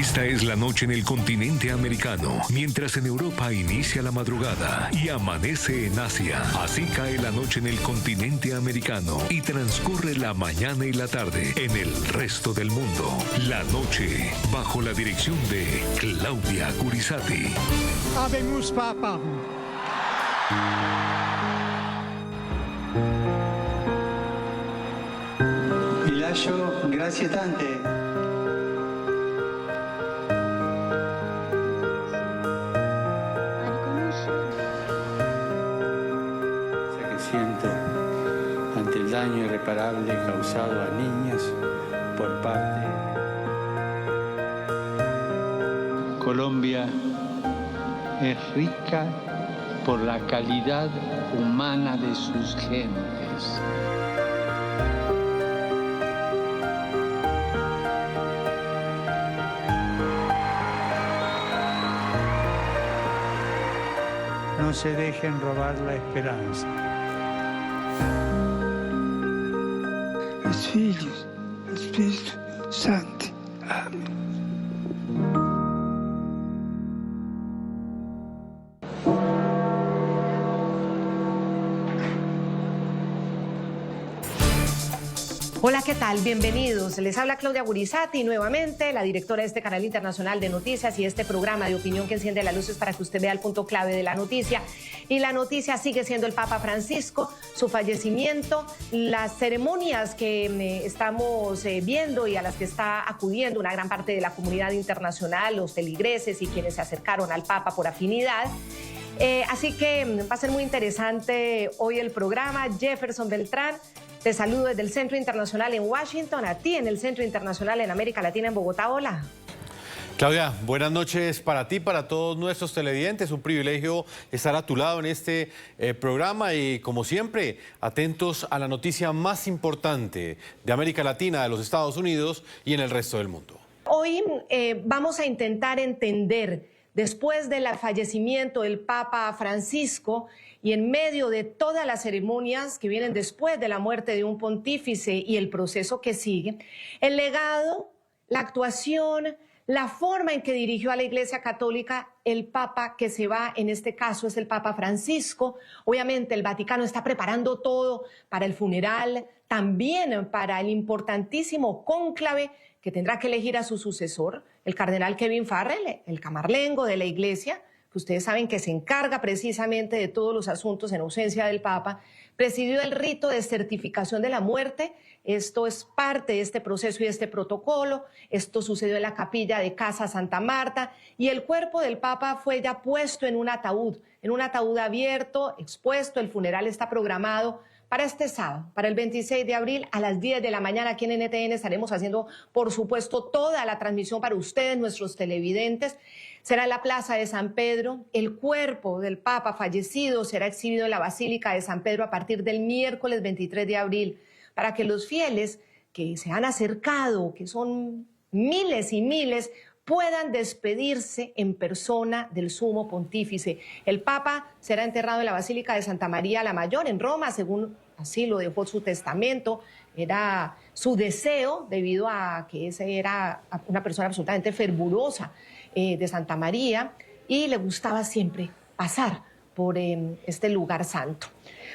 Esta es la noche en el continente americano, mientras en Europa inicia la madrugada y amanece en Asia. Así cae la noche en el continente americano y transcurre la mañana y la tarde en el resto del mundo. La noche, bajo la dirección de Claudia Curisati. Habemus Papam. Vi lascio, grazie tante. Siento ante el daño irreparable causado a niñas por parte. Colombia es rica por la calidad humana de sus gentes. No se dejen robar la esperanza. Los Filhos, Espíritu Santo. Amén. Hola, ¿qué tal? Bienvenidos. Les habla Claudia Curisati, nuevamente la directora de este canal internacional de noticias y este programa de opinión que enciende las luces para que usted vea el punto clave de la noticia. Y la noticia sigue siendo el Papa Francisco, su fallecimiento, las ceremonias que estamos viendo y a las que está acudiendo una gran parte de la comunidad internacional, los feligreses y quienes se acercaron al Papa por afinidad. Así que va a ser muy interesante hoy el programa. Jefferson Beltrán, te saludo desde el Centro Internacional en Washington, a ti en el Centro Internacional en América Latina en Bogotá. Hola. Claudia, buenas noches para ti, para todos nuestros televidentes. Un privilegio estar a tu lado en este programa y, como siempre, atentos a la noticia más importante de América Latina, de los Estados Unidos y en el resto del mundo. Hoy vamos a intentar entender, después del fallecimiento del Papa Francisco y en medio de todas las ceremonias que vienen después de la muerte de un pontífice y el proceso que sigue, el legado, la actuación, la forma en que dirigió a la Iglesia Católica el Papa que se va, en este caso es el Papa Francisco. Obviamente el Vaticano está preparando todo para el funeral, también para el importantísimo cónclave que tendrá que elegir a su sucesor, el cardenal Kevin Farrell, el camarlengo de la Iglesia, que ustedes saben que se encarga precisamente de todos los asuntos en ausencia del Papa, presidió el rito de certificación de la muerte. Esto es parte de este proceso y de este protocolo. Esto sucedió en la capilla de Casa Santa Marta y el cuerpo del Papa fue ya puesto en un ataúd abierto, expuesto. El funeral está programado para este sábado, para el 26 de abril a las 10 de la mañana. Aquí en NTN estaremos haciendo, por supuesto, toda la transmisión para ustedes, nuestros televidentes. Será en la Plaza de San Pedro. El cuerpo del Papa fallecido será exhibido en la Basílica de San Pedro a partir del miércoles 23 de abril, para que los fieles que se han acercado, que son miles y miles, puedan despedirse en persona del sumo pontífice. El Papa será enterrado en la Basílica de Santa María la Mayor, en Roma, según así lo dejó su testamento. Era su deseo, debido a que ese era una persona absolutamente fervorosa de Santa María, y le gustaba siempre pasar por este lugar santo.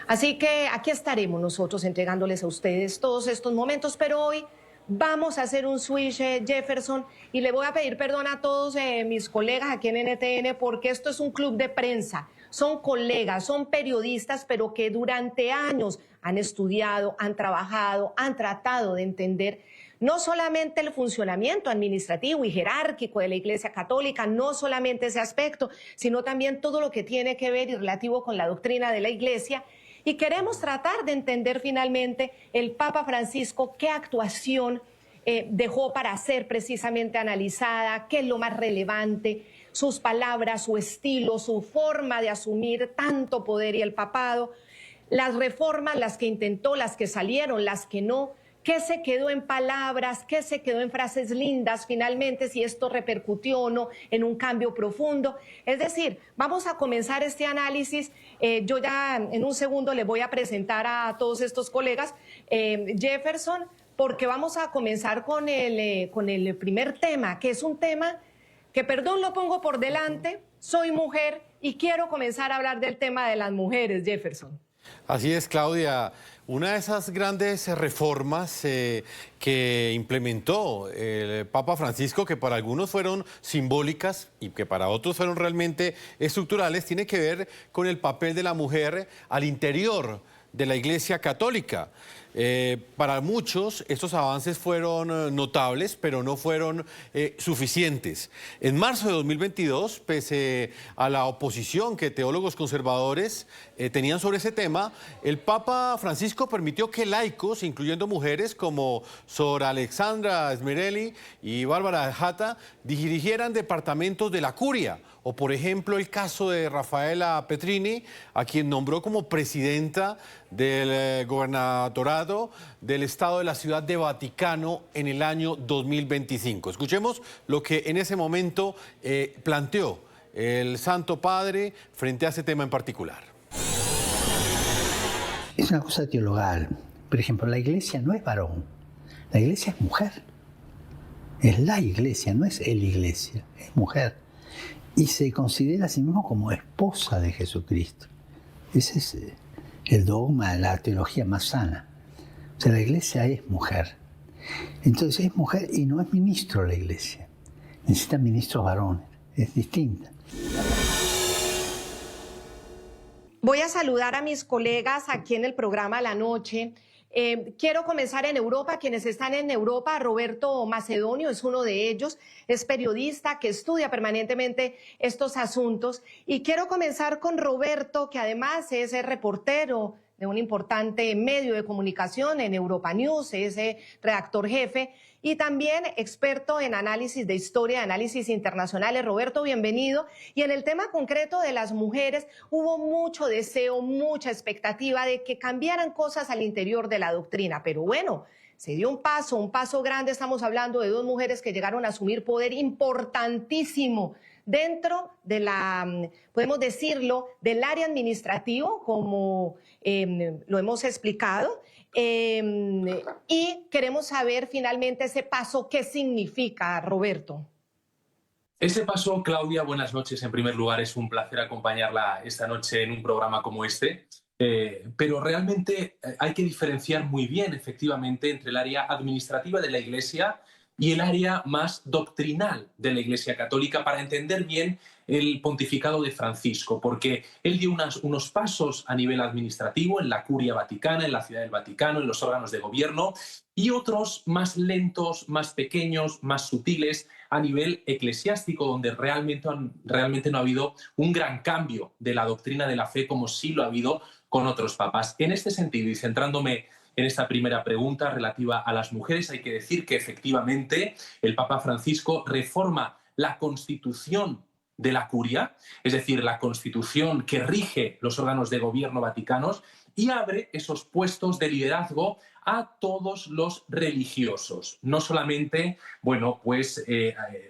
Así que aquí estaremos nosotros entregándoles a ustedes todos estos momentos, pero hoy vamos a hacer un switch, Jefferson, y le voy a pedir perdón a todos mis colegas aquí en NTN, porque esto es un club de prensa. Son colegas, son periodistas, pero que durante años han estudiado, han trabajado, han tratado de entender no solamente el funcionamiento administrativo y jerárquico de la Iglesia Católica, no solamente ese aspecto, sino también todo lo que tiene que ver y relativo con la doctrina de la Iglesia. Y queremos tratar de entender finalmente el Papa Francisco, qué actuación dejó para ser precisamente analizada, qué es lo más relevante, sus palabras, su estilo, su forma de asumir tanto poder y el papado, las reformas, las que intentó, las que salieron, las que no, qué se quedó en palabras, qué se quedó en frases lindas finalmente, si esto repercutió o no en un cambio profundo. Es decir, vamos a comenzar este análisis. Yo ya en un segundo le voy a presentar a todos estos colegas. Jefferson, porque vamos a comenzar con el primer tema, que es un tema que, perdón, lo pongo por delante, soy mujer y quiero comenzar a hablar del tema de las mujeres, Jefferson. Así es, Claudia. Una de esas grandes reformas que implementó el Papa Francisco, que para algunos fueron simbólicas y que para otros fueron realmente estructurales, tiene que ver con el papel de la mujer al interior de la Iglesia Católica. Para muchos estos avances fueron notables, pero no fueron suficientes. En marzo de 2022, pese a la oposición que teólogos conservadores tenían sobre ese tema, el Papa Francisco permitió que laicos, incluyendo mujeres como Sor Alexandra Smerelli y Bárbara Hatta, dirigieran departamentos de la curia. O, por ejemplo, el caso de Rafaela Petrini, a quien nombró como presidenta del gobernadorado del Estado de la Ciudad de Vaticano en el año 2025. Escuchemos lo que en ese momento planteó el Santo Padre frente a ese tema en particular. Es una cosa teologal. Por ejemplo, la Iglesia no es varón, la Iglesia es mujer. Es la Iglesia, no es el Iglesia, es mujer. Y se considera a sí mismo como esposa de Jesucristo. Ese es el dogma de la teología más sana. O sea, la Iglesia es mujer. Entonces es mujer y no es ministro la Iglesia. Necesita ministros varones. Es distinta. Voy a saludar a mis colegas aquí en el programa La Noche. Quiero comenzar en Europa. Quienes están en Europa, Roberto Macedonio es uno de ellos, es periodista que estudia permanentemente estos asuntos. Y quiero comenzar con Roberto, que además es el reportero de un importante medio de comunicación en Europa News, es redactor jefe y también experto en análisis de historia, análisis internacionales. Roberto, bienvenido. Y en el tema concreto de las mujeres, hubo mucho deseo, mucha expectativa de que cambiaran cosas al interior de la doctrina. Pero bueno, se dio un paso grande. Estamos hablando de dos mujeres que llegaron a asumir poder importantísimo dentro de podemos decirlo, del área administrativo, como lo hemos explicado. Y queremos saber finalmente ese paso, ¿qué significa, Roberto? Ese paso, Claudia, buenas noches. En primer lugar, es un placer acompañarla esta noche en un programa como este. Pero realmente hay que diferenciar muy bien, efectivamente, entre el área administrativa de la Iglesia y el área más doctrinal de la Iglesia Católica para entender bien el pontificado de Francisco, porque él dio unos pasos a nivel administrativo en la Curia Vaticana, en la Ciudad del Vaticano, en los órganos de gobierno, y otros más lentos, más pequeños, más sutiles a nivel eclesiástico, donde realmente no ha habido un gran cambio de la doctrina de la fe como sí lo ha habido con otros papas. En este sentido, y centrándome en esta primera pregunta relativa a las mujeres, hay que decir que efectivamente el Papa Francisco reforma la Constitución de la Curia, es decir, la Constitución que rige los órganos de gobierno vaticanos, y abre esos puestos de liderazgo a todos los religiosos, no solamente, bueno, pues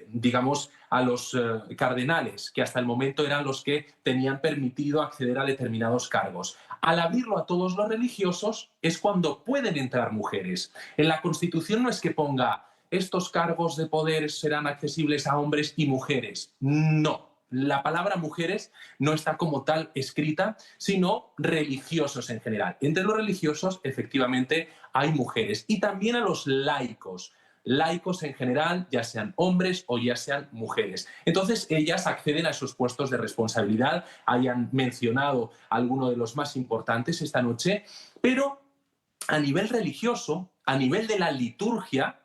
digamos a los cardenales, que hasta el momento eran los que tenían permitido acceder a determinados cargos. Al abrirlo a todos los religiosos es cuando pueden entrar mujeres. En la Constitución no es que ponga estos cargos de poder serán accesibles a hombres y mujeres. No. La palabra mujeres no está como tal escrita, sino religiosos en general. Entre los religiosos, efectivamente, hay mujeres. Y también a los laicos. Laicos en general, ya sean hombres o ya sean mujeres. Entonces, ellas acceden a esos puestos de responsabilidad. Hayan mencionado alguno de los más importantes esta noche. Pero a nivel religioso, a nivel de la liturgia,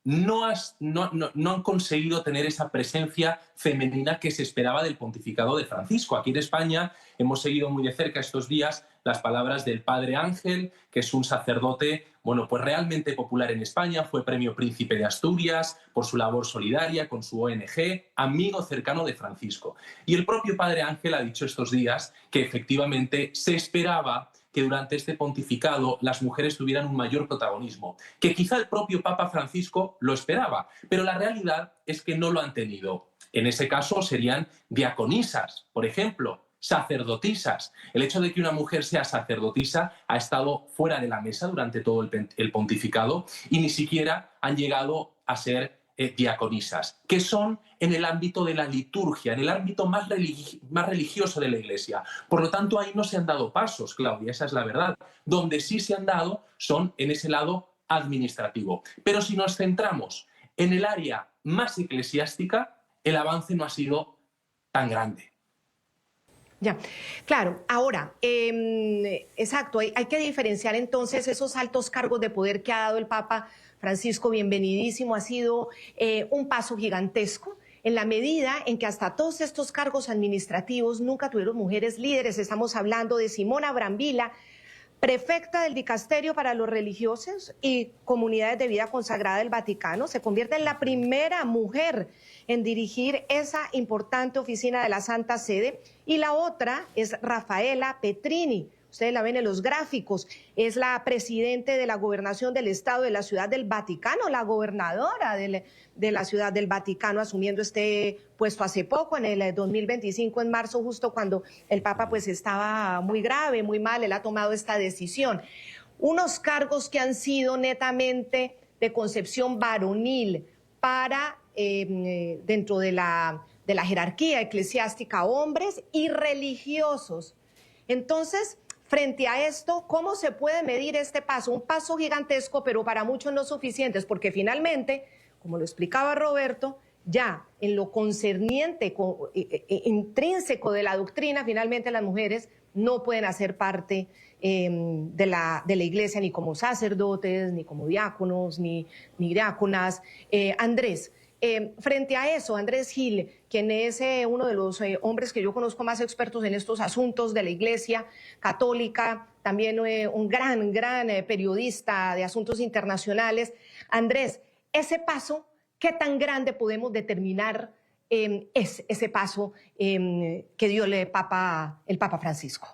no han conseguido tener esa presencia femenina que se esperaba del pontificado de Francisco. Aquí en España hemos seguido muy de cerca estos días las palabras del padre Ángel, que es un sacerdote, bueno, pues realmente popular en España, fue premio Príncipe de Asturias por su labor solidaria con su ONG, amigo cercano de Francisco. Y el propio padre Ángel ha dicho estos días que efectivamente se esperaba que durante este pontificado las mujeres tuvieran un mayor protagonismo, que quizá el propio Papa Francisco lo esperaba, pero la realidad es que no lo han tenido. En ese caso serían diaconisas, por ejemplo, sacerdotisas. El hecho de que una mujer sea sacerdotisa ha estado fuera de la mesa durante todo el pontificado y ni siquiera han llegado a ser diaconisas, que son en el ámbito de la liturgia, en el ámbito más religioso de la Iglesia. Por lo tanto, ahí no se han dado pasos, Claudia, esa es la verdad. Donde sí se han dado son en ese lado administrativo. Pero si nos centramos en el área más eclesiástica, el avance no ha sido tan grande. Ya, claro. Ahora, exacto, hay que diferenciar entonces esos altos cargos de poder que ha dado el Papa Francisco, bienvenidísimo, ha sido un paso gigantesco en la medida en que hasta todos estos cargos administrativos nunca tuvieron mujeres líderes. Estamos hablando de Simona Brambilla, prefecta del Dicasterio para los Religiosos y Comunidades de Vida Consagrada del Vaticano. Se convierte en la primera mujer en dirigir esa importante oficina de la Santa Sede. Y la otra es Rafaela Petrini. Ustedes la ven en los gráficos. Es la presidente de la Gobernación del Estado de la Ciudad del Vaticano, la gobernadora de la Ciudad del Vaticano, asumiendo este puesto hace poco, en el 2025, en marzo, justo cuando el Papa pues estaba muy grave, muy mal. Él ha tomado esta decisión. Unos cargos que han sido netamente de concepción varonil para dentro de la jerarquía eclesiástica, hombres y religiosos. Entonces, frente a esto, ¿cómo se puede medir este paso? Un paso gigantesco, pero para muchos no suficientes, porque finalmente, como lo explicaba Roberto, ya en lo concerniente, intrínseco de la doctrina, finalmente las mujeres no pueden hacer parte de la Iglesia ni como sacerdotes, ni como diáconos, ni diáconas. Andrés, frente a eso, Andrés Gil, quien es uno de los hombres que yo conozco más expertos en estos asuntos de la Iglesia Católica, también un gran periodista de asuntos internacionales. Andrés, ese paso, ¿qué tan grande podemos determinar es ese paso que dio el Papa Francisco?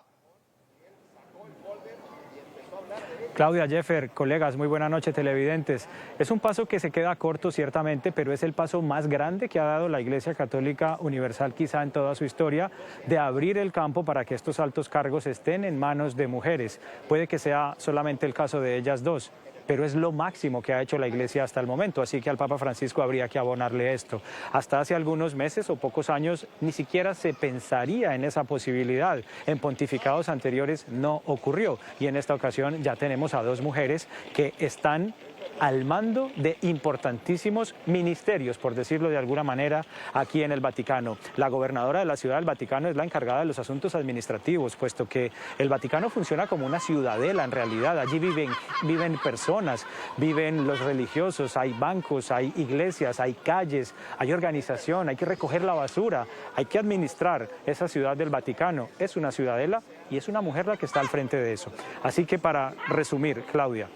Claudia, Jeffer, colegas, muy buena noche, televidentes. Es un paso que se queda corto, ciertamente, pero es el paso más grande que ha dado la Iglesia Católica Universal, quizá en toda su historia, de abrir el campo para que estos altos cargos estén en manos de mujeres. Puede que sea solamente el caso de ellas dos, pero es lo máximo que ha hecho la Iglesia hasta el momento, así que al Papa Francisco habría que abonarle esto. Hasta hace algunos meses o pocos años ni siquiera se pensaría en esa posibilidad. En pontificados anteriores no ocurrió y en esta ocasión ya tenemos a dos mujeres que están al mando de importantísimos ministerios, por decirlo de alguna manera, aquí en el Vaticano. La gobernadora de la Ciudad del Vaticano es la encargada de los asuntos administrativos, puesto que el Vaticano funciona como una ciudadela en realidad. Allí viven personas, viven los religiosos, hay bancos, hay iglesias, hay calles, hay organización, hay que recoger la basura, hay que administrar esa ciudad del Vaticano. Es una ciudadela y es una mujer la que está al frente de eso. Así que para resumir, Claudia,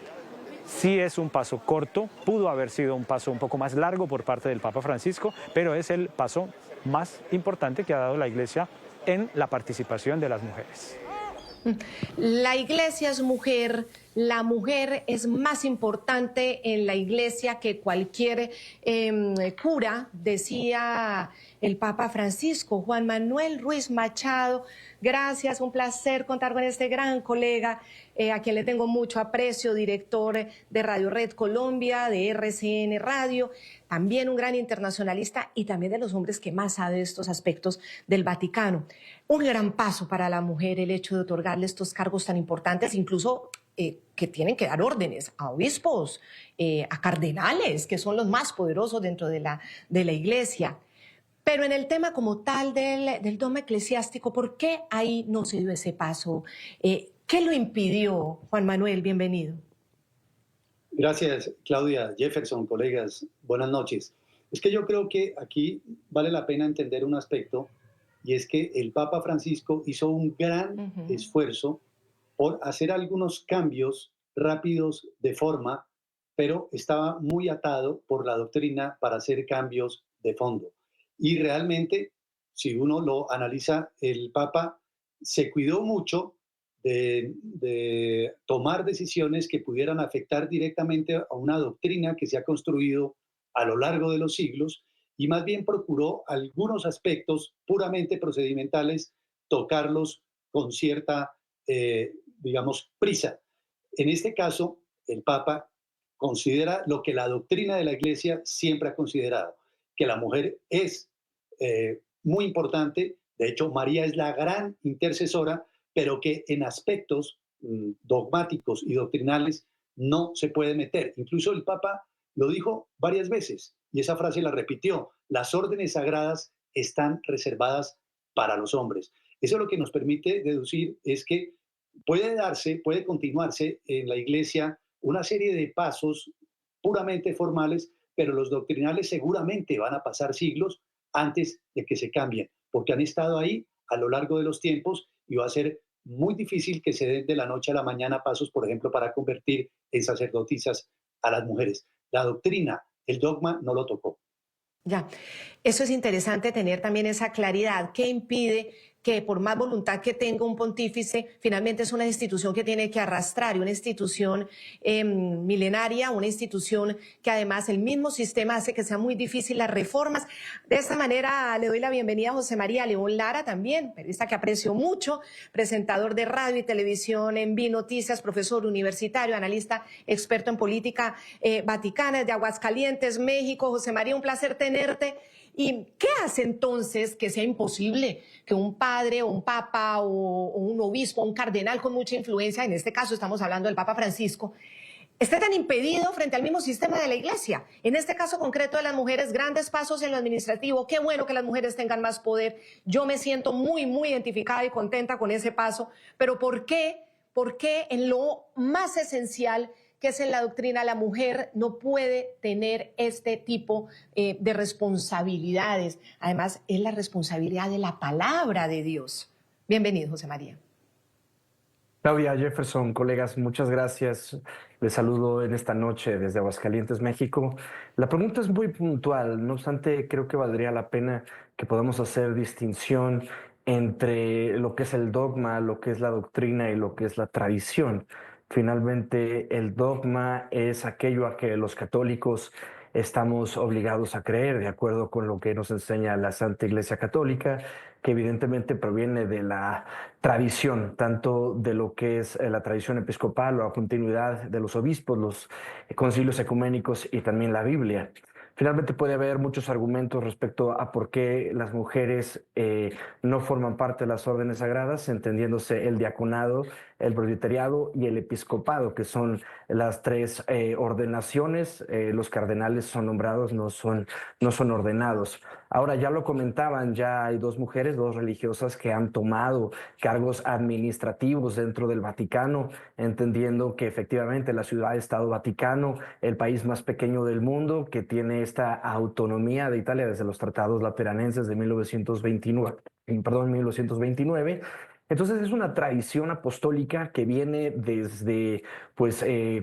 sí es un paso corto, pudo haber sido un paso un poco más largo por parte del Papa Francisco, pero es el paso más importante que ha dado la Iglesia en la participación de las mujeres. La Iglesia es mujer, la mujer es más importante en la Iglesia que cualquier cura, decía el Papa Francisco. Juan Manuel Ruiz Machado, gracias, un placer contar con este gran colega, a quien le tengo mucho aprecio, director de Radio Red Colombia, de RCN Radio, también un gran internacionalista y también de los hombres que más sabe de estos aspectos del Vaticano. Un gran paso para la mujer el hecho de otorgarle estos cargos tan importantes, incluso que tienen que dar órdenes a obispos, a cardenales, que son los más poderosos dentro de la Iglesia. Pero en el tema como tal del dogma eclesiástico, ¿por qué ahí no se dio ese paso? ¿Qué lo impidió? Juan Manuel, bienvenido. Gracias, Claudia, Jefferson, colegas, buenas noches. Es que yo creo que aquí vale la pena entender un aspecto, y es que el Papa Francisco hizo un gran esfuerzo por hacer algunos cambios rápidos de forma, pero estaba muy atado por la doctrina para hacer cambios de fondo. Y realmente, si uno lo analiza, el Papa se cuidó mucho de tomar decisiones que pudieran afectar directamente a una doctrina que se ha construido a lo largo de los siglos, y más bien procuró algunos aspectos puramente procedimentales tocarlos con cierta, digamos, prisa. En este caso, el Papa considera lo que la doctrina de la Iglesia siempre ha considerado, que la mujer es muy importante. De hecho, María es la gran intercesora, pero que en aspectos dogmáticos y doctrinales no se puede meter. Incluso el Papa lo dijo varias veces y esa frase la repitió: las órdenes sagradas están reservadas para los hombres. Eso lo que nos permite deducir es que puede continuarse en la Iglesia una serie de pasos puramente formales, pero los doctrinales seguramente van a pasar siglos antes de que se cambien, porque han estado ahí a lo largo de los tiempos y va a ser muy difícil que se den de la noche a la mañana pasos, por ejemplo, para convertir en sacerdotisas a las mujeres. La doctrina, el dogma no lo tocó. Ya, eso es interesante tener también esa claridad. ¿Qué impide que por más voluntad que tenga un pontífice, finalmente es una institución que tiene que arrastrar, y una institución milenaria, una institución que además el mismo sistema hace que sea muy difícil las reformas? De esta manera le doy la bienvenida a José María León Lara, también periodista que aprecio mucho, presentador de radio y televisión en Vi Noticias, profesor universitario, analista experto en política vaticana, de Aguascalientes, México. José María, un placer tenerte. ¿Y qué hace entonces que sea imposible que un padre o un papa o un obispo, un cardenal con mucha influencia, en este caso estamos hablando del Papa Francisco, esté tan impedido frente al mismo sistema de la Iglesia? En este caso concreto de las mujeres, grandes pasos en lo administrativo. Qué bueno que las mujeres tengan más poder. Yo me siento muy, muy identificada y contenta con ese paso. Pero ¿por qué en lo más esencial, que es en la doctrina, la mujer no puede tener este tipo de responsabilidades? Además, es la responsabilidad de la palabra de Dios. Bienvenido, José María. Claudia, Jefferson, colegas, muchas gracias. Les saludo en esta noche desde Aguascalientes, México. La pregunta es muy puntual, no obstante, creo que valdría la pena que podamos hacer distinción entre lo que es el dogma, lo que es la doctrina y lo que es la tradición. Finalmente, el dogma es aquello a que los católicos estamos obligados a creer, de acuerdo con lo que nos enseña la Santa Iglesia Católica, que evidentemente proviene de la tradición, tanto de lo que es la tradición episcopal o la continuidad de los obispos, los concilios ecuménicos y también la Biblia. Finalmente puede haber muchos argumentos respecto a por qué las mujeres no forman parte de las órdenes sagradas, entendiéndose el diaconado, el presbiteriado y el episcopado, que son las tres ordenaciones. Los cardenales son nombrados, no son ordenados. Ahora, ya lo comentaban, ya hay dos mujeres, dos religiosas que han tomado cargos administrativos dentro del Vaticano, entendiendo que efectivamente la ciudad-estado Vaticano, el país más pequeño del mundo, que tiene esta autonomía de Italia desde los tratados lateranenses de 1929. Entonces es una tradición apostólica que viene desde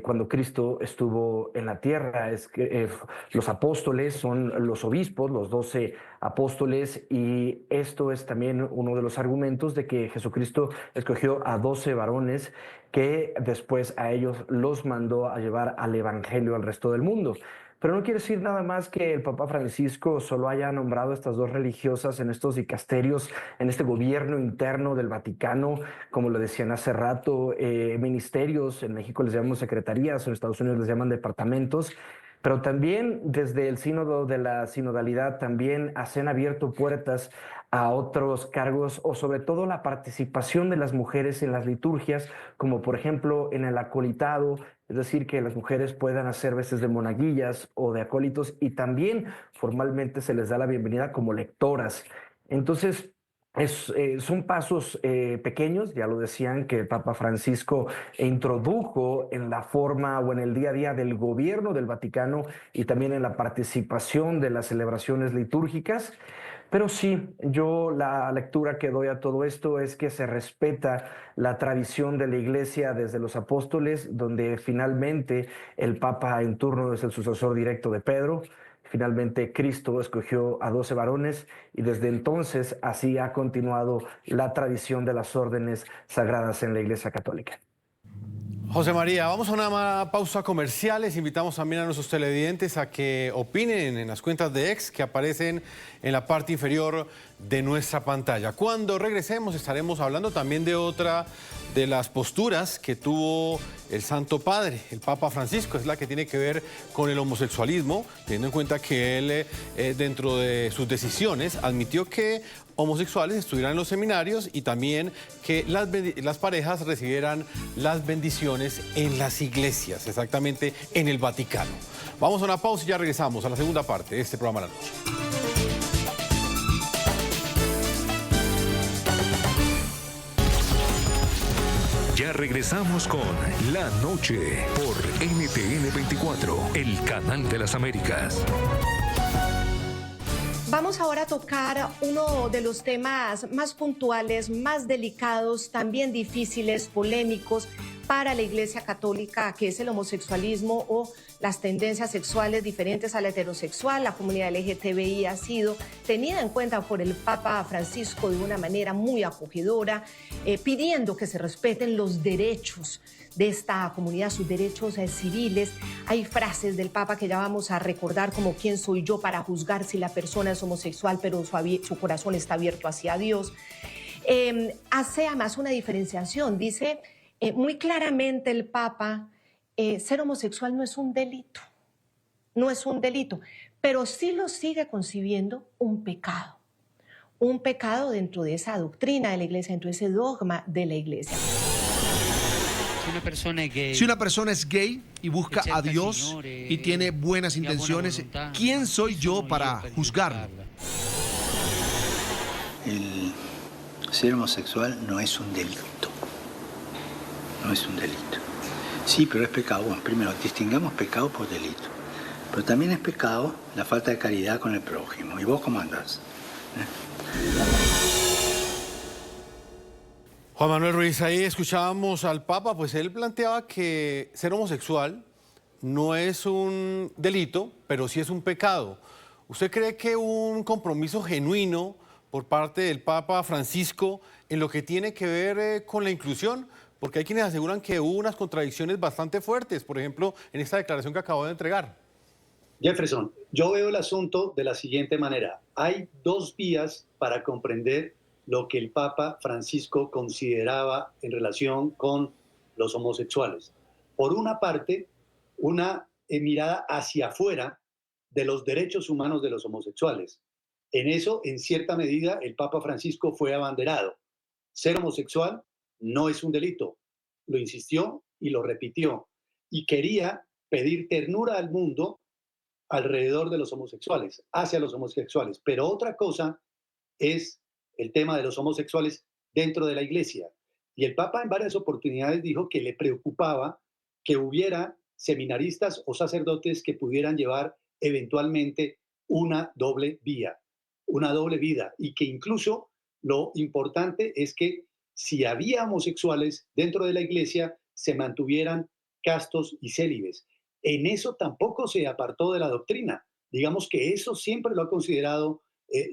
cuando Cristo estuvo en la tierra. Es que los apóstoles son los obispos, los 12 apóstoles, y esto es también uno de los argumentos de que Jesucristo escogió a 12 varones que después a ellos los mandó a llevar al evangelio al resto del mundo. Pero no quiere decir nada más que el Papa Francisco solo haya nombrado a estas dos religiosas en estos dicasterios, en este gobierno interno del Vaticano, como lo decían hace rato, ministerios. En México les llamamos secretarías, en Estados Unidos les llaman departamentos. Pero también desde el sínodo de la sinodalidad también se han abierto puertas a otros cargos, o sobre todo la participación de las mujeres en las liturgias, como por ejemplo en el acolitado, es decir, que las mujeres puedan hacer veces de monaguillas o de acólitos, y también formalmente se les da la bienvenida como lectoras. Entonces, son pasos pequeños, ya lo decían, que el Papa Francisco introdujo en la forma o en el día a día del gobierno del Vaticano y también en la participación de las celebraciones litúrgicas. Pero sí, yo la lectura que doy a todo esto es que se respeta la tradición de la Iglesia desde los apóstoles, donde finalmente el Papa en turno es el sucesor directo de Pedro. Finalmente Cristo escogió a 12 varones y desde entonces así ha continuado la tradición de las órdenes sagradas en la Iglesia Católica. José María, vamos a una pausa comercial. Les invitamos también a nuestros televidentes a que opinen en las cuentas de X que aparecen en la parte inferior de nuestra pantalla. Cuando regresemos estaremos hablando también de otra de las posturas que tuvo el Santo Padre, el Papa Francisco, es la que tiene que ver con el homosexualismo, teniendo en cuenta que él, dentro de sus decisiones, admitió que homosexuales estuvieran en los seminarios y también que las parejas recibieran las bendiciones en las iglesias, exactamente en el Vaticano. Vamos a una pausa y ya regresamos a la segunda parte de este programa de la noche. Ya regresamos con La Noche por NTN 24, el canal de las Américas. Vamos ahora a tocar uno de los temas más puntuales, más delicados, también difíciles, polémicos para la Iglesia Católica, que es el homosexualismo o las tendencias sexuales diferentes a la heterosexual. La comunidad LGTBI ha sido tenida en cuenta por el Papa Francisco de una manera muy acogedora, pidiendo que se respeten los derechos de esta comunidad, sus derechos civiles. Hay frases del Papa que ya vamos a recordar, como ¿quién soy yo para juzgar si la persona es homosexual, pero su corazón está abierto hacia Dios? Hace además una diferenciación, dice muy claramente el Papa, ser homosexual no es un delito, no es un delito, pero sí lo sigue concibiendo un pecado dentro de esa doctrina de la Iglesia, dentro de ese dogma de la Iglesia. Si una persona es gay y busca a Dios y tiene buenas intenciones, ¿quién soy yo para juzgarlo? El ser homosexual no es un delito. No es un delito. Sí, pero es pecado. Bueno, primero, distingamos pecado por delito. Pero también es pecado la falta de caridad con el prójimo. ¿Y vos cómo andás? Juan Manuel Ruiz, ahí escuchábamos al Papa, pues él planteaba que ser homosexual no es un delito, pero sí es un pecado. ¿Usted cree que un compromiso genuino por parte del Papa Francisco en lo que tiene que ver con la inclusión? Porque hay quienes aseguran que hubo unas contradicciones bastante fuertes, por ejemplo, en esta declaración que acabo de entregar. Jefferson, yo veo el asunto de la siguiente manera. Hay dos vías para comprender lo que el Papa Francisco consideraba en relación con los homosexuales. Por una parte, una mirada hacia afuera de los derechos humanos de los homosexuales. En eso, en cierta medida, el Papa Francisco fue abanderado. Ser homosexual no es un delito. Lo insistió y lo repitió. Y quería pedir ternura al mundo alrededor de los homosexuales, hacia los homosexuales. Pero otra cosa es el tema de los homosexuales dentro de la Iglesia. Y el Papa en varias oportunidades dijo que le preocupaba que hubiera seminaristas o sacerdotes que pudieran llevar eventualmente una doble vida, y que incluso lo importante es que si había homosexuales dentro de la Iglesia, se mantuvieran castos y célibes. En eso tampoco se apartó de la doctrina. Digamos que eso siempre lo ha considerado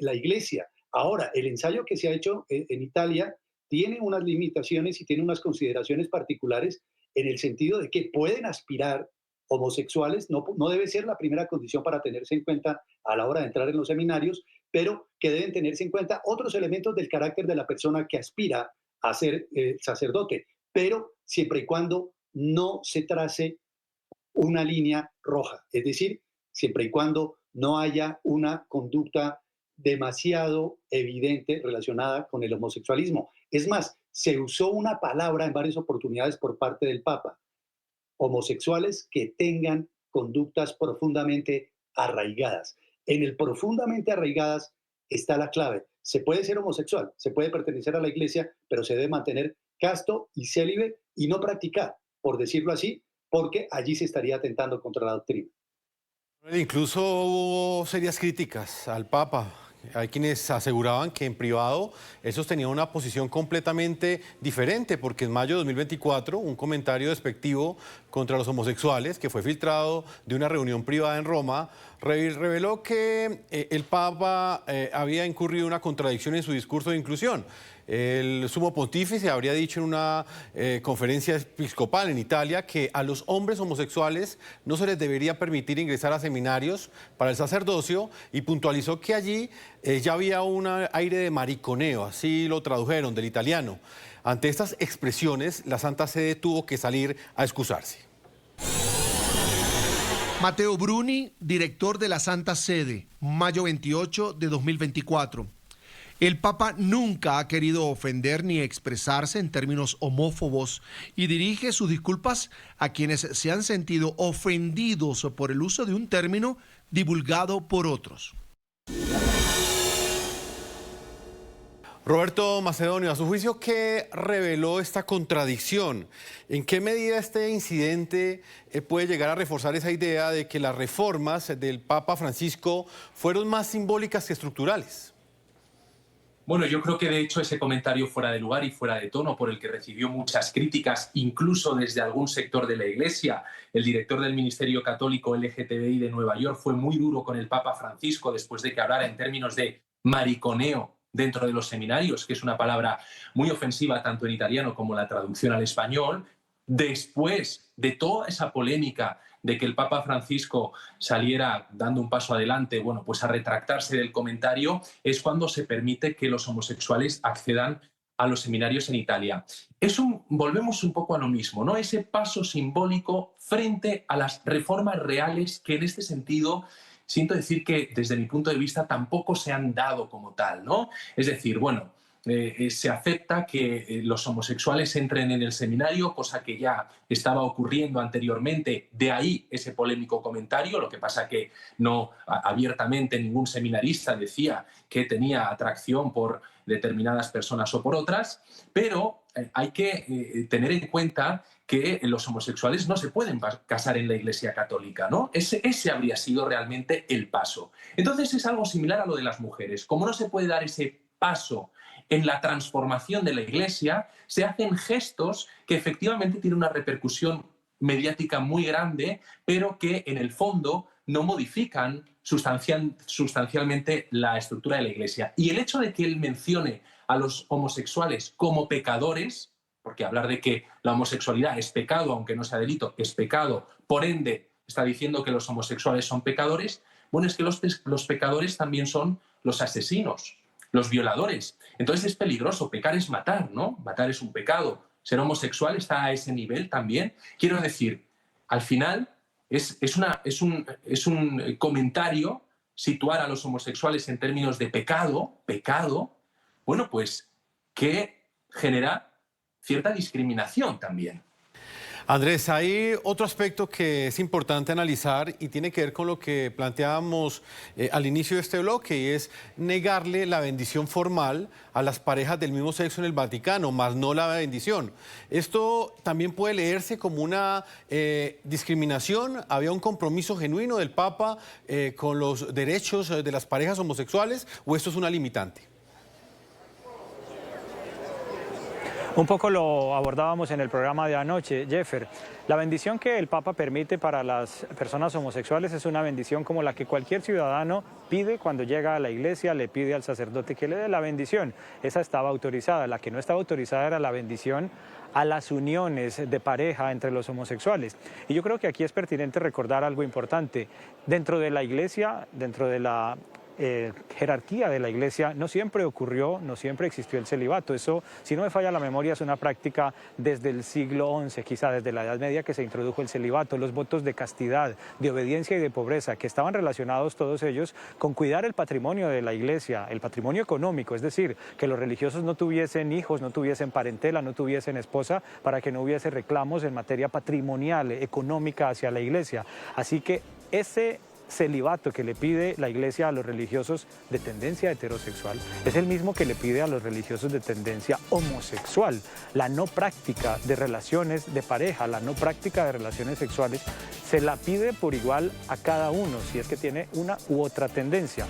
la Iglesia. Ahora, el ensayo que se ha hecho en Italia tiene unas limitaciones y tiene unas consideraciones particulares en el sentido de que pueden aspirar homosexuales, no debe ser la primera condición para tenerse en cuenta a la hora de entrar en los seminarios, pero que deben tenerse en cuenta otros elementos del carácter de la persona que aspira a ser sacerdote, pero siempre y cuando no se trace una línea roja, es decir, siempre y cuando no haya una conducta demasiado evidente relacionada con el homosexualismo. Es más, se usó una palabra en varias oportunidades por parte del Papa: homosexuales que tengan conductas profundamente arraigadas. En el profundamente arraigadas está la clave. Se puede ser homosexual, se puede pertenecer a la Iglesia, pero se debe mantener casto y célibe y no practicar, por decirlo así, porque allí se estaría atentando contra la doctrina. Incluso hubo serias críticas al Papa. Hay quienes aseguraban que en privado él sostenía una posición completamente diferente, porque en mayo de 2024 un comentario despectivo contra los homosexuales que fue filtrado de una reunión privada en Roma reveló que el Papa había incurrido en una contradicción en su discurso de inclusión. El sumo pontífice habría dicho en una conferencia episcopal en Italia que a los hombres homosexuales no se les debería permitir ingresar a seminarios para el sacerdocio y puntualizó que allí ya había un aire de mariconeo, así lo tradujeron del italiano. Ante estas expresiones, la Santa Sede tuvo que salir a excusarse. Matteo Bruni, director de la Santa Sede, mayo 28 de 2024. El Papa nunca ha querido ofender ni expresarse en términos homófobos y dirige sus disculpas a quienes se han sentido ofendidos por el uso de un término divulgado por otros. Roberto Macedonio, a su juicio, ¿qué reveló esta contradicción? ¿En qué medida este incidente puede llegar a reforzar esa idea de que las reformas del Papa Francisco fueron más simbólicas que estructurales? Bueno, yo creo que de hecho ese comentario fuera de lugar y fuera de tono, por el que recibió muchas críticas, incluso desde algún sector de la Iglesia. El director del Ministerio Católico LGTBI de Nueva York fue muy duro con el Papa Francisco después de que hablara en términos de mariconeo dentro de los seminarios, que es una palabra muy ofensiva tanto en italiano como la traducción al español. Después de toda esa polémica de que el Papa Francisco saliera dando un paso adelante, bueno, pues a retractarse del comentario, es cuando se permite que los homosexuales accedan a los seminarios en Italia. Volvemos un poco a lo mismo, ¿no? Ese paso simbólico frente a las reformas reales que en este sentido siento decir que desde mi punto de vista tampoco se han dado como tal, ¿no? Es decir, bueno, se acepta que los homosexuales entren en el seminario, cosa que ya estaba ocurriendo anteriormente, de ahí ese polémico comentario, lo que pasa que no abiertamente ningún seminarista decía que tenía atracción por determinadas personas o por otras, pero hay que tener en cuenta que los homosexuales no se pueden casar en la Iglesia Católica, ¿no? Ese habría sido realmente el paso. Entonces es algo similar a lo de las mujeres. Como no se puede dar ese paso en la transformación de la Iglesia, se hacen gestos que efectivamente tienen una repercusión mediática muy grande, pero que en el fondo no modifican sustancialmente la estructura de la Iglesia. Y el hecho de que él mencione a los homosexuales como pecadores, porque hablar de que la homosexualidad es pecado, aunque no sea delito, es pecado, por ende está diciendo que los homosexuales son pecadores, bueno, es que los pecadores también son los asesinos, los violadores. Entonces es peligroso, pecar es matar, ¿no? Matar es un pecado. Ser homosexual está a ese nivel también. Quiero decir, al final es un comentario situar a los homosexuales en términos de pecado, bueno, pues que genera cierta discriminación también. Andrés, hay otro aspecto que es importante analizar y tiene que ver con lo que planteábamos al inicio de este bloque, y es negarle la bendición formal a las parejas del mismo sexo en el Vaticano, más no la bendición. Esto también puede leerse como una discriminación. ¿Había un compromiso genuino del Papa con los derechos de las parejas homosexuales o esto es una limitante? Un poco lo abordábamos en el programa de anoche, Jeffer. La bendición que el Papa permite para las personas homosexuales es una bendición como la que cualquier ciudadano pide cuando llega a la iglesia, le pide al sacerdote que le dé la bendición. Esa estaba autorizada. La que no estaba autorizada era la bendición a las uniones de pareja entre los homosexuales. Y yo creo que aquí es pertinente recordar algo importante. Dentro de la iglesia, dentro de la jerarquía de la Iglesia, no siempre ocurrió, no siempre existió el celibato. Eso, si no me falla la memoria, es una práctica desde el siglo XI, quizá desde la Edad Media, que se introdujo el celibato, los votos de castidad, de obediencia y de pobreza, que estaban relacionados todos ellos con cuidar el patrimonio de la Iglesia, el patrimonio económico, es decir, que los religiosos no tuviesen hijos, no tuviesen parentela, no tuviesen esposa, para que no hubiese reclamos en materia patrimonial, económica hacia la Iglesia. Así que ese celibato que le pide la Iglesia a los religiosos de tendencia heterosexual es el mismo que le pide a los religiosos de tendencia homosexual. La no práctica de relaciones de pareja, la no práctica de relaciones sexuales, se la pide por igual a cada uno, si es que tiene una u otra tendencia.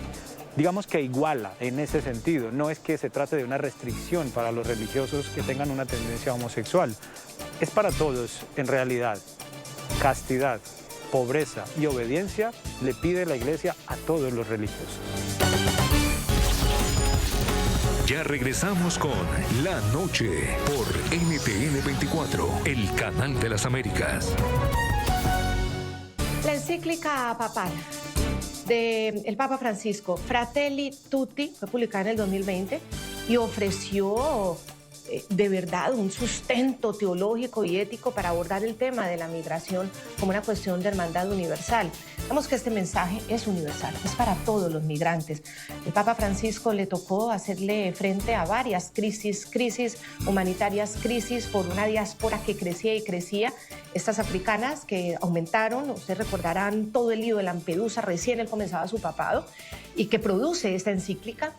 Digamos que iguala en ese sentido, no es que se trate de una restricción para los religiosos que tengan una tendencia homosexual. Es para todos, en realidad. Castidad, pobreza y obediencia le pide la Iglesia a todos los religiosos. Ya regresamos con La Noche por NTN 24, el canal de las Américas. La encíclica papal del Papa Francisco, Fratelli Tutti, fue publicada en el 2020 y ofreció de verdad un sustento teológico y ético para abordar el tema de la migración como una cuestión de hermandad universal. Digamos que este mensaje es universal, es para todos los migrantes. El Papa Francisco le tocó hacerle frente a varias crisis humanitarias, crisis por una diáspora que crecía y crecía. Estas africanas que aumentaron, ustedes recordarán todo el lío de Lampedusa, recién él comenzaba su papado, y que produce esta encíclica.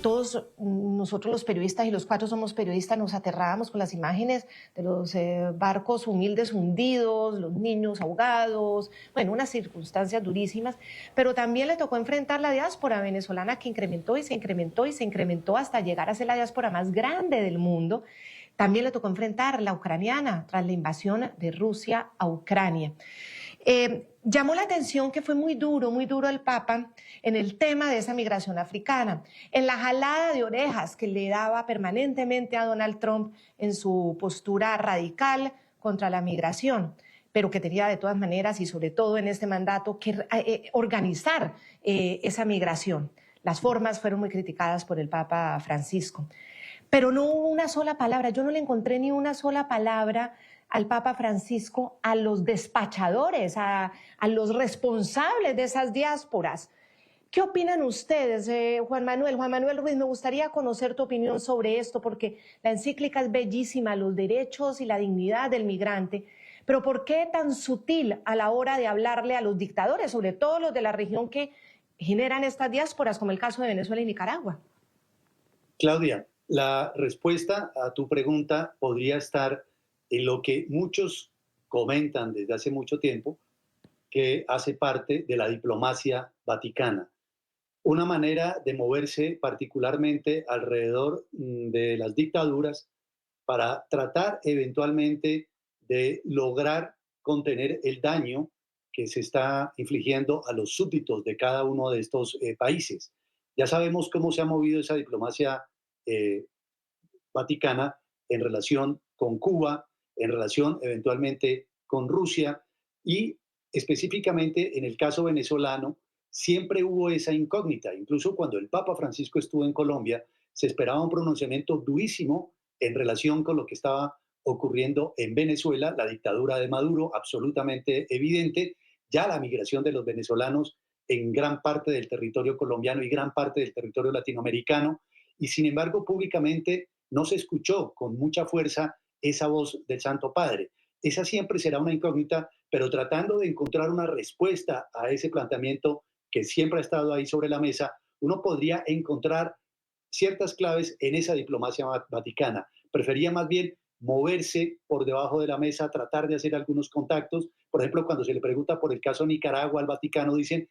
Todos nosotros los periodistas, y los cuatro somos periodistas, nos aterrábamos con las imágenes de los barcos humildes hundidos, los niños ahogados, bueno, unas circunstancias durísimas, pero también le tocó enfrentar la diáspora venezolana que incrementó y se incrementó y se incrementó hasta llegar a ser la diáspora más grande del mundo. También le tocó enfrentar la ucraniana tras la invasión de Rusia a Ucrania. Llamó la atención que fue muy duro el Papa en el tema de esa migración africana, en la jalada de orejas que le daba permanentemente a Donald Trump en su postura radical contra la migración, pero que tenía de todas maneras y sobre todo en este mandato que organizar esa migración. Las formas fueron muy criticadas por el Papa Francisco, pero no hubo una sola palabra, yo no le encontré ni una sola palabra al Papa Francisco, a los despachadores, a los responsables de esas diásporas. ¿Qué opinan ustedes, Juan Manuel? Juan Manuel Ruiz, me gustaría conocer tu opinión sobre esto, porque la encíclica es bellísima, los derechos y la dignidad del migrante, pero ¿por qué tan sutil a la hora de hablarle a los dictadores, sobre todo los de la región que generan estas diásporas, como el caso de Venezuela y Nicaragua? Claudia, la respuesta a tu pregunta podría estar en lo que muchos comentan desde hace mucho tiempo, que hace parte de la diplomacia vaticana. Una manera de moverse particularmente alrededor de las dictaduras para tratar eventualmente de lograr contener el daño que se está infligiendo a los súbditos de cada uno de estos países. Ya sabemos cómo se ha movido esa diplomacia vaticana en relación con Cuba, en relación eventualmente con Rusia y específicamente en el caso venezolano, siempre hubo esa incógnita. Incluso cuando el Papa Francisco estuvo en Colombia, se esperaba un pronunciamiento durísimo en relación con lo que estaba ocurriendo en Venezuela, la dictadura de Maduro, absolutamente evidente, ya la migración de los venezolanos en gran parte del territorio colombiano y gran parte del territorio latinoamericano, y sin embargo públicamente no se escuchó con mucha fuerza esa voz del Santo Padre. Esa siempre será una incógnita, pero tratando de encontrar una respuesta a ese planteamiento que siempre ha estado ahí sobre la mesa, uno podría encontrar ciertas claves en esa diplomacia vaticana. Prefería más bien moverse por debajo de la mesa, tratar de hacer algunos contactos. Por ejemplo, cuando se le pregunta por el caso Nicaragua al Vaticano, dicen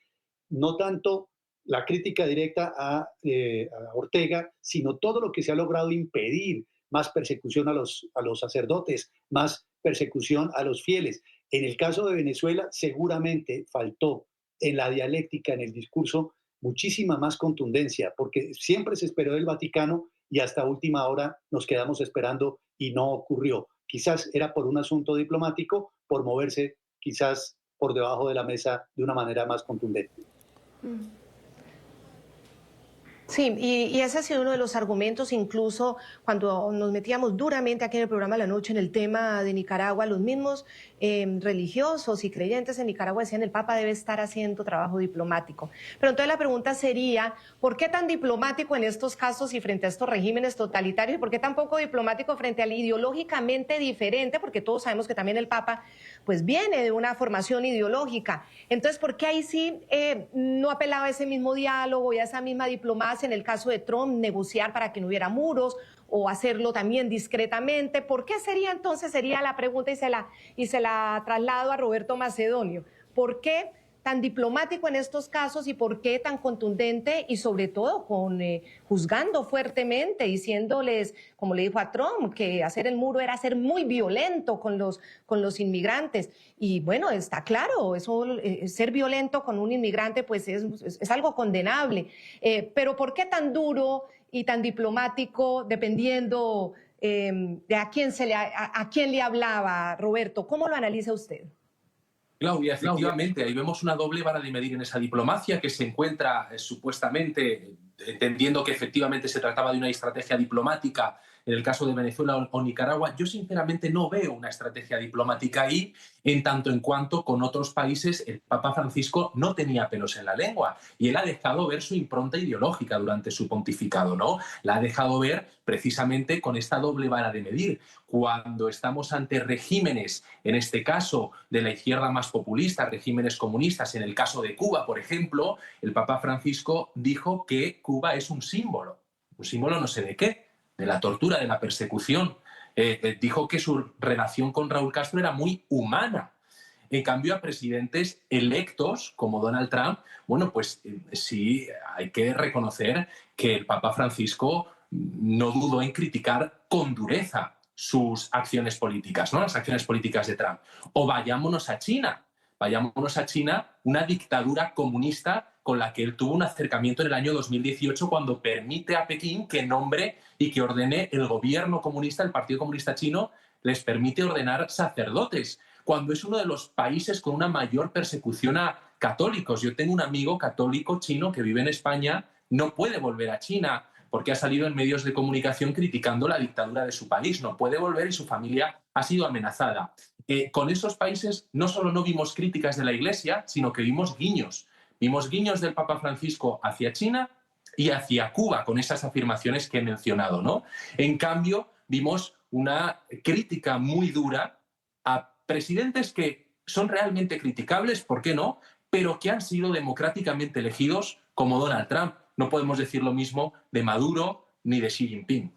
no tanto la crítica directa a Ortega, sino todo lo que se ha logrado impedir, más persecución a los sacerdotes, más persecución a los fieles. En el caso de Venezuela, seguramente faltó en la dialéctica, en el discurso, muchísima más contundencia, porque siempre se esperó del Vaticano y hasta última hora nos quedamos esperando y no ocurrió. Quizás era por un asunto diplomático, por moverse quizás por debajo de la mesa de una manera más contundente. Sí, y ese ha sido uno de los argumentos, incluso cuando nos metíamos duramente aquí en el programa La Noche en el tema de Nicaragua, los mismos religiosos y creyentes en Nicaragua decían el Papa debe estar haciendo trabajo diplomático. Pero entonces la pregunta sería, ¿por qué tan diplomático en estos casos y frente a estos regímenes totalitarios? ¿Y por qué tan poco diplomático frente al ideológicamente diferente? Porque todos sabemos que también el Papa pues viene de una formación ideológica. Entonces, ¿por qué ahí sí no apelaba a ese mismo diálogo y a esa misma diplomacia? En el caso de Trump, negociar para que no hubiera muros o hacerlo también discretamente. ¿Por qué sería entonces, sería la pregunta y se la traslado a Roberto Macedonio? ¿Por qué tan diplomático en estos casos y por qué tan contundente y sobre todo juzgando fuertemente, diciéndoles, como le dijo a Trump, que hacer el muro era ser muy violento con los inmigrantes? Y bueno, está claro, eso, ser violento con un inmigrante pues es algo condenable. Pero ¿por qué tan duro y tan diplomático dependiendo de a quién le hablaba, Roberto? ¿Cómo lo analiza usted? Claudia, efectivamente, ahí vemos una doble vara de medir en esa diplomacia que se encuentra supuestamente, entendiendo que efectivamente se trataba de una estrategia diplomática en el caso de Venezuela o Nicaragua. Yo sinceramente no veo una estrategia diplomática ahí, en tanto en cuanto con otros países el Papa Francisco no tenía pelos en la lengua y él ha dejado ver su impronta ideológica durante su pontificado, ¿no? La ha dejado ver precisamente con esta doble vara de medir. Cuando estamos ante regímenes, en este caso de la izquierda más populista, regímenes comunistas, en el caso de Cuba, por ejemplo, el Papa Francisco dijo que Cuba es un símbolo no sé de qué, de la tortura, de la persecución. Dijo que su relación con Raúl Castro era muy humana. En cambio, a presidentes electos como Donald Trump, bueno, pues sí hay que reconocer que el Papa Francisco no dudó en criticar con dureza sus acciones políticas, ¿no? Las acciones políticas de Trump. O vayámonos a China, una dictadura comunista con la que él tuvo un acercamiento en el año 2018 cuando permite a Pekín que nombre y que ordene el gobierno comunista, el Partido Comunista Chino, les permite ordenar sacerdotes, cuando es uno de los países con una mayor persecución a católicos. Yo tengo un amigo católico chino que vive en España, no puede volver a China porque ha salido en medios de comunicación criticando la dictadura de su país. No puede volver y su familia ha sido amenazada. Con esos países no solo no vimos críticas de la Iglesia, sino que vimos guiños. Vimos guiños del Papa Francisco hacia China y hacia Cuba, con esas afirmaciones que he mencionado, ¿no? En cambio, vimos una crítica muy dura a presidentes que son realmente criticables, ¿por qué no?, pero que han sido democráticamente elegidos, como Donald Trump. No podemos decir lo mismo de Maduro ni de Xi Jinping.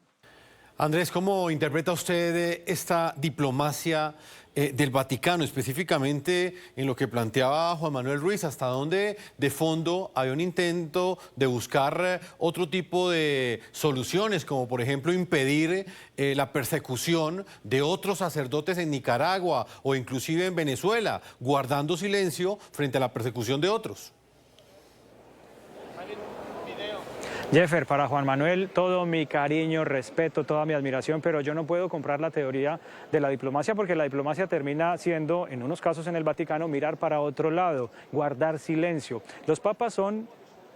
Andrés, ¿cómo interpreta usted esta diplomacia del Vaticano, específicamente en lo que planteaba Juan Manuel Ruiz? ¿Hasta dónde de fondo hay un intento de buscar otro tipo de soluciones, como por ejemplo impedir la persecución de otros sacerdotes en Nicaragua o inclusive en Venezuela, guardando silencio frente a la persecución de otros? Jeffer, para Juan Manuel, todo mi cariño, respeto, toda mi admiración, pero yo no puedo comprar la teoría de la diplomacia porque la diplomacia termina siendo, en unos casos en el Vaticano, mirar para otro lado, guardar silencio. Los papas son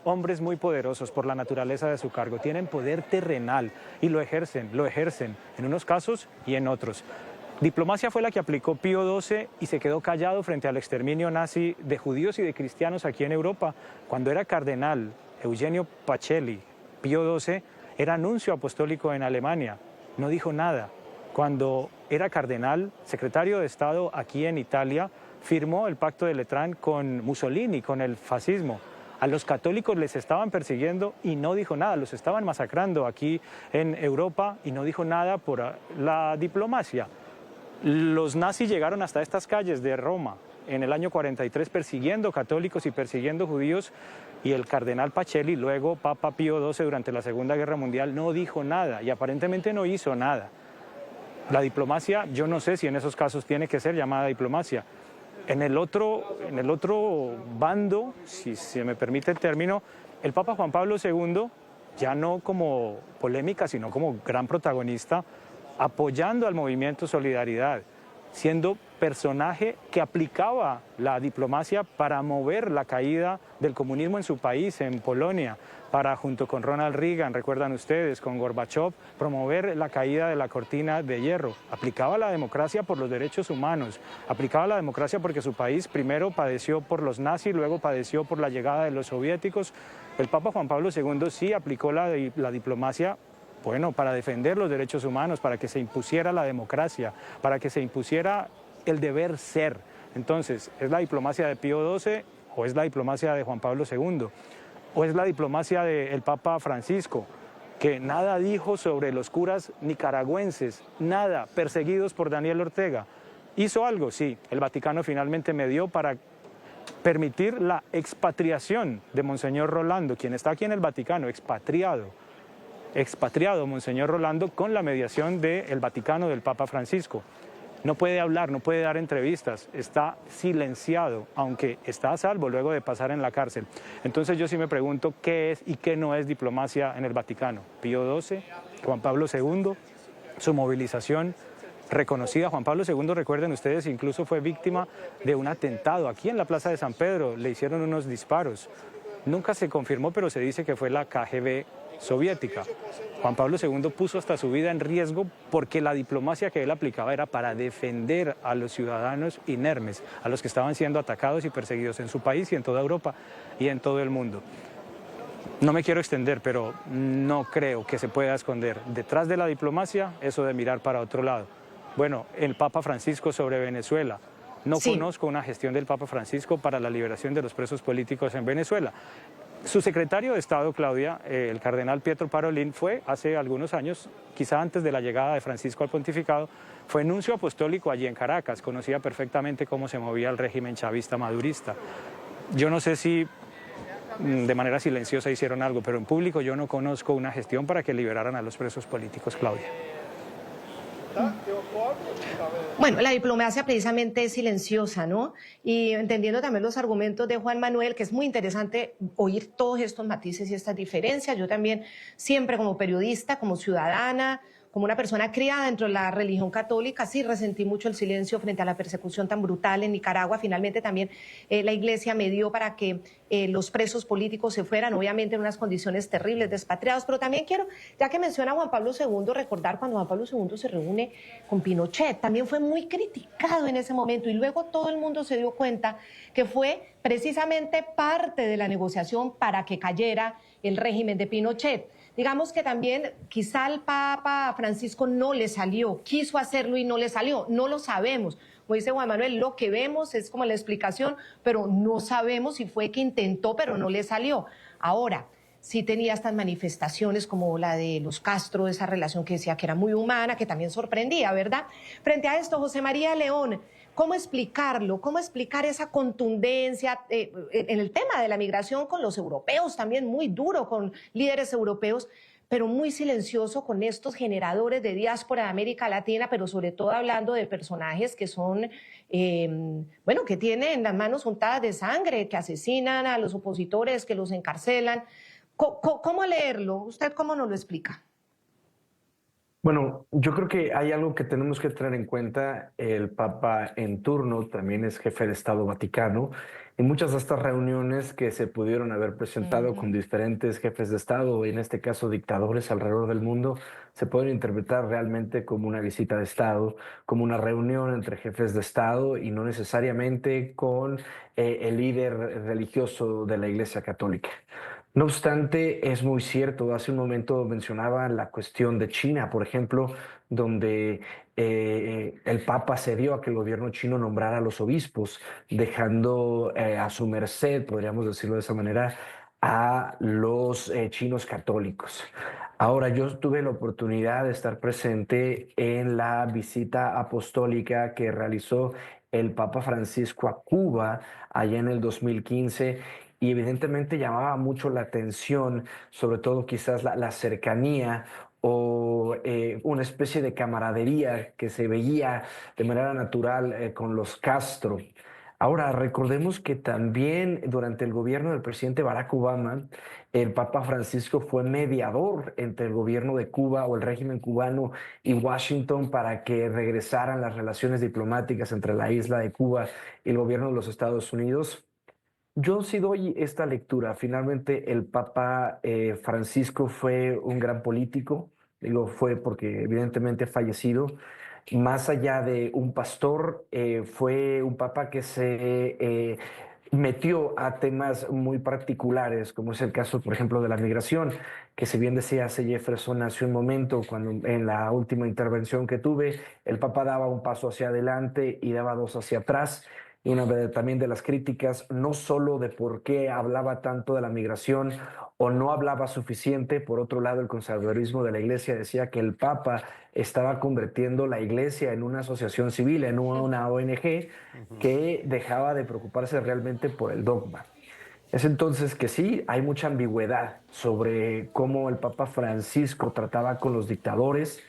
hombres muy poderosos por la naturaleza de su cargo, tienen poder terrenal y lo ejercen en unos casos y en otros. Diplomacia fue la que aplicó Pío XII y se quedó callado frente al exterminio nazi de judíos y de cristianos aquí en Europa. Cuando era cardenal Eugenio Pacelli, Pío XII, era nuncio apostólico en Alemania, no dijo nada. Cuando era cardenal, secretario de Estado aquí en Italia, firmó el Pacto de Letrán con Mussolini, con el fascismo. A los católicos les estaban persiguiendo y no dijo nada, los estaban masacrando aquí en Europa y no dijo nada por la diplomacia. Los nazis llegaron hasta estas calles de Roma en el año 43 persiguiendo católicos y persiguiendo judíos, y el cardenal Pacelli, luego Papa Pío XII durante la Segunda Guerra Mundial, no dijo nada y aparentemente no hizo nada. La diplomacia, yo no sé si en esos casos tiene que ser llamada diplomacia. En el otro bando, si se me permite el término, el Papa Juan Pablo II, ya no como polémica, sino como gran protagonista, apoyando al movimiento Solidaridad, siendo personaje que aplicaba la diplomacia para mover la caída del comunismo en su país, en Polonia, para, junto con Ronald Reagan, recuerdan ustedes, con Gorbachev, promover la caída de la cortina de hierro. Aplicaba la democracia por los derechos humanos, aplicaba la democracia porque su país primero padeció por los nazis, luego padeció por la llegada de los soviéticos. El Papa Juan Pablo II sí aplicó la diplomacia, bueno, para defender los derechos humanos, para que se impusiera la democracia, para que se impusiera el deber ser. Entonces, ¿es la diplomacia de Pío XII o es la diplomacia de Juan Pablo II? ¿O es la diplomacia del Papa Francisco, que nada dijo sobre los curas nicaragüenses, nada, perseguidos por Daniel Ortega? ¿Hizo algo? Sí, el Vaticano finalmente medió para permitir la expatriación de Monseñor Rolando, quien está aquí en el Vaticano, expatriado Monseñor Rolando, con la mediación del Vaticano, del Papa Francisco. No puede hablar, no puede dar entrevistas, está silenciado, aunque está a salvo luego de pasar en la cárcel. Entonces yo sí me pregunto qué es y qué no es diplomacia en el Vaticano. Pío XII, Juan Pablo II, su movilización reconocida. Juan Pablo II, recuerden ustedes, incluso fue víctima de un atentado aquí en la Plaza de San Pedro, le hicieron unos disparos. Nunca se confirmó, pero se dice que fue la KGB soviética. Juan Pablo II puso hasta su vida en riesgo porque la diplomacia que él aplicaba era para defender a los ciudadanos inermes, a los que estaban siendo atacados y perseguidos en su país y en toda Europa y en todo el mundo. No me quiero extender, pero no creo que se pueda esconder detrás de la diplomacia eso de mirar para otro lado. Bueno, el Papa Francisco sobre Venezuela. No conozco una gestión del Papa Francisco para la liberación de los presos políticos en Venezuela. Su secretario de Estado, Claudia, el cardenal Pietro Parolin, fue hace algunos años, quizá antes de la llegada de Francisco al pontificado, fue nuncio apostólico allí en Caracas, conocía perfectamente cómo se movía el régimen chavista madurista. Yo no sé si de manera silenciosa hicieron algo, pero en público yo no conozco una gestión para que liberaran a los presos políticos, Claudia. Bueno, la diplomacia precisamente es silenciosa, ¿no? Y entendiendo también los argumentos de Juan Manuel, que es muy interesante oír todos estos matices y estas diferencias. Yo también siempre como periodista, como ciudadana, como una persona criada dentro de la religión católica, sí resentí mucho el silencio frente a la persecución tan brutal en Nicaragua. Finalmente también la Iglesia medió para que los presos políticos se fueran, obviamente en unas condiciones terribles, despatriados. Pero también quiero, ya que menciona a Juan Pablo II, recordar cuando Juan Pablo II se reúne con Pinochet. También fue muy criticado en ese momento y luego todo el mundo se dio cuenta que fue precisamente parte de la negociación para que cayera el régimen de Pinochet. Digamos que también quizá al Papa Francisco no le salió, quiso hacerlo y no le salió, no lo sabemos. Como dice Juan Manuel, lo que vemos es como la explicación, pero no sabemos si fue que intentó, pero no le salió. Ahora, sí tenía estas manifestaciones como la de los Castro, esa relación que decía que era muy humana, que también sorprendía, ¿verdad? Frente a esto, José María León, ¿cómo explicarlo? ¿Cómo explicar esa contundencia en el tema de la migración con los europeos, también muy duro con líderes europeos, pero muy silencioso con estos generadores de diáspora de América Latina, pero sobre todo hablando de personajes que son, bueno, que tienen las manos untadas de sangre, que asesinan a los opositores, que los encarcelan? ¿Cómo leerlo? ¿Usted cómo nos lo explica? Bueno, yo creo que hay algo que tenemos que tener en cuenta. El Papa en turno también es jefe de Estado Vaticano. Y muchas de estas reuniones que se pudieron haber presentado con diferentes jefes de Estado, en este caso dictadores alrededor del mundo, se pueden interpretar realmente como una visita de Estado, como una reunión entre jefes de Estado y no necesariamente con el líder religioso de la Iglesia Católica. No obstante, es muy cierto, hace un momento mencionaba la cuestión de China, por ejemplo, donde el Papa cedió a que el gobierno chino nombrara a los obispos, dejando a su merced, podríamos decirlo de esa manera, a los chinos católicos. Ahora, yo tuve la oportunidad de estar presente en la visita apostólica que realizó el Papa Francisco a Cuba allá en el 2015, y evidentemente llamaba mucho la atención, sobre todo quizás la cercanía o una especie de camaradería que se veía de manera natural con los Castro. Ahora, recordemos que también durante el gobierno del presidente Barack Obama, el Papa Francisco fue mediador entre el gobierno de Cuba o el régimen cubano y Washington para que regresaran las relaciones diplomáticas entre la isla de Cuba y el gobierno de los Estados Unidos. Yo sí doy esta lectura. Finalmente, el Papa Francisco fue un gran político. Digo, fue porque evidentemente ha fallecido. Más allá de un pastor, fue un papa que se metió a temas muy particulares, como es el caso, por ejemplo, de la migración, que si bien decía C. Jefferson hace un momento, cuando en la última intervención que tuve, el Papa daba un paso hacia adelante y daba dos hacia atrás. Y una vez también de las críticas, no solo de por qué hablaba tanto de la migración o no hablaba suficiente. Por otro lado, el conservadurismo de la Iglesia decía que el Papa estaba convirtiendo la Iglesia en una asociación civil, en una ONG que dejaba de preocuparse realmente por el dogma. Es entonces que sí, hay mucha ambigüedad sobre cómo el Papa Francisco trataba con los dictadores.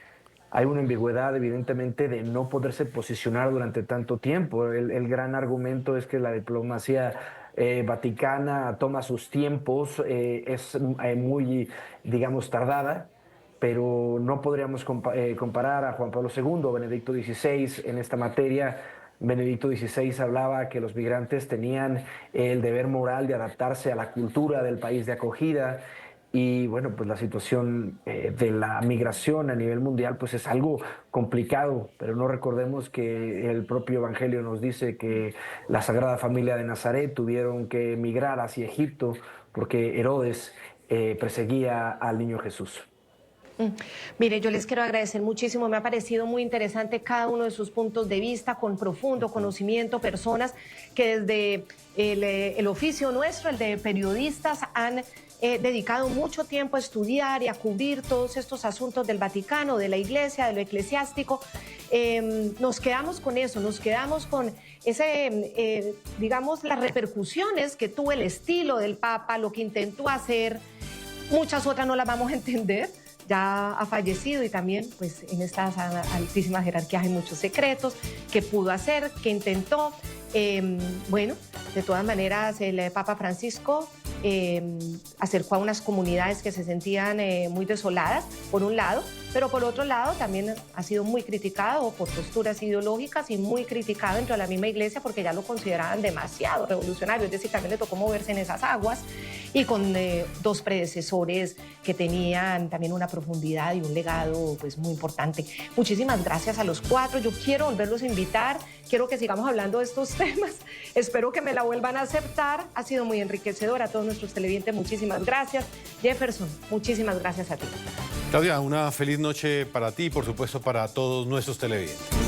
Hay una ambigüedad, evidentemente, de no poderse posicionar durante tanto tiempo. El gran argumento es que la diplomacia vaticana toma sus tiempos, es muy, digamos, tardada, pero no podríamos comparar a Juan Pablo II, Benedicto XVI en esta materia. Benedicto XVI hablaba que los migrantes tenían el deber moral de adaptarse a la cultura del país de acogida. Y bueno, pues la situación de la migración a nivel mundial pues es algo complicado, pero no recordemos que el propio Evangelio nos dice que la Sagrada Familia de Nazaret tuvieron que emigrar hacia Egipto porque Herodes perseguía al niño Jesús. Mire, yo les quiero agradecer muchísimo, me ha parecido muy interesante cada uno de sus puntos de vista, con profundo conocimiento, personas que desde el oficio nuestro, el de periodistas, han dedicado mucho tiempo a estudiar y a cubrir todos estos asuntos del Vaticano, de la Iglesia, de lo eclesiástico. Nos quedamos con eso, nos quedamos con ese, digamos, las repercusiones que tuvo el estilo del Papa, lo que intentó hacer. Muchas otras no las vamos a entender. Ya ha fallecido y también pues en estas altísimas jerarquías hay muchos secretos que pudo hacer, que intentó. Bueno, de todas maneras el Papa Francisco acercó a unas comunidades que se sentían muy desoladas, por un lado, pero por otro lado también ha sido muy criticado por posturas ideológicas y muy criticado dentro de la misma Iglesia porque ya lo consideraban demasiado revolucionario, es decir, también le tocó moverse en esas aguas y con dos predecesores que tenían también una profundidad y un legado pues muy importante. Muchísimas gracias a los cuatro, yo quiero volverlos a invitar, quiero que sigamos hablando de estos temas, espero que me la vuelvan a aceptar, ha sido muy enriquecedor. A todos nuestros televidentes, muchísimas gracias. Jefferson, muchísimas gracias a ti. Claudia, una feliz noche para ti y por supuesto para todos nuestros televidentes.